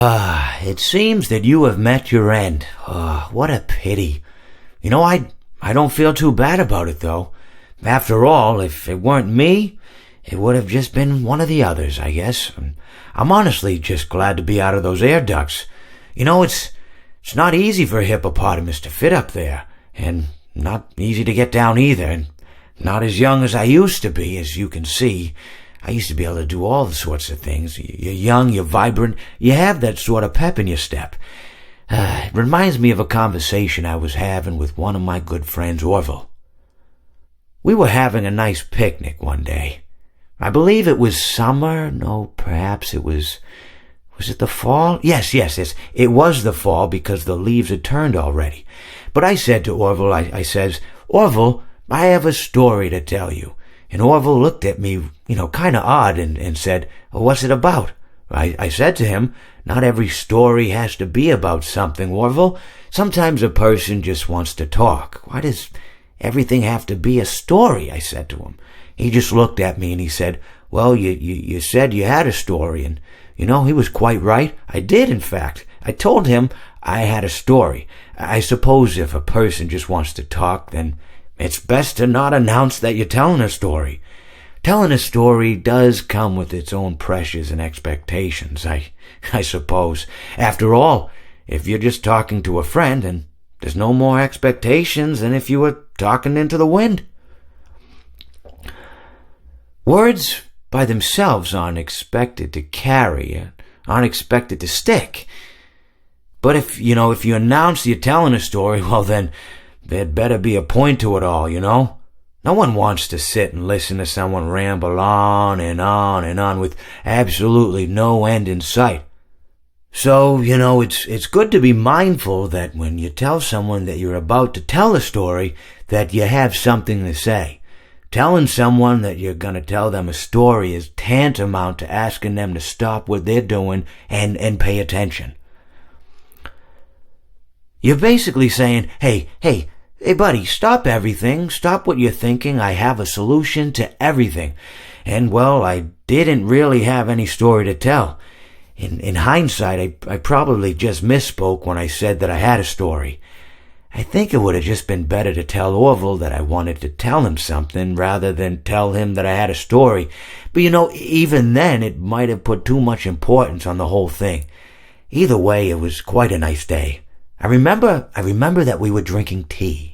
It seems that you have met your end. What a pity. I don't feel too bad about it, though. After all, if it weren't me, it would have just been one of the others, I guess. I'm honestly just glad to be out of those air ducts. It's not easy for a hippopotamus to fit up there, and not easy to get down either, and not as young as I used to be, as you can see. I used to be able to do all sorts of things. You're young, you're vibrant, you have that sort of pep in your step. It reminds me of a conversation I was having with one of my good friends, Orville. We were having a nice picnic one day. I believe it was summer. No, perhaps it was it the fall? Yes. It was the fall because the leaves had turned already. But I said to Orville, I says, Orville, I have a story to tell you. And Orville looked at me, kind of odd and said, what's it about? I said to him, not every story has to be about something, Orville. Sometimes a person just wants to talk. Why does everything have to be a story? I said to him. He just looked at me and he said, well, you said you had a story, and he was quite right. I did, in fact. I told him I had a story. I suppose if a person just wants to talk, then it's best to not announce that you're telling a story. Telling a story does come with its own pressures and expectations, I suppose. After all, if you're just talking to a friend, then there's no more expectations than if you were talking into the wind. Words by themselves aren't expected to carry, aren't expected to stick. But if you announce you're telling a story, well then, there'd better be a point to it all, No one wants to sit and listen to someone ramble on and on and on with absolutely no end in sight. So, it's good to be mindful that when you tell someone that you're about to tell a story, that you have something to say. Telling someone that you're going to tell them a story is tantamount to asking them to stop what they're doing and pay attention. You're basically saying, hey buddy, stop everything, stop what you're thinking, I have a solution to everything. And well, I didn't really have any story to tell. In hindsight, I probably just misspoke when I said that I had a story. I think it would have just been better to tell Orville that I wanted to tell him something rather than tell him that I had a story. But even then, it might have put too much importance on the whole thing. Either way, it was quite a nice day. I remember that we were drinking tea.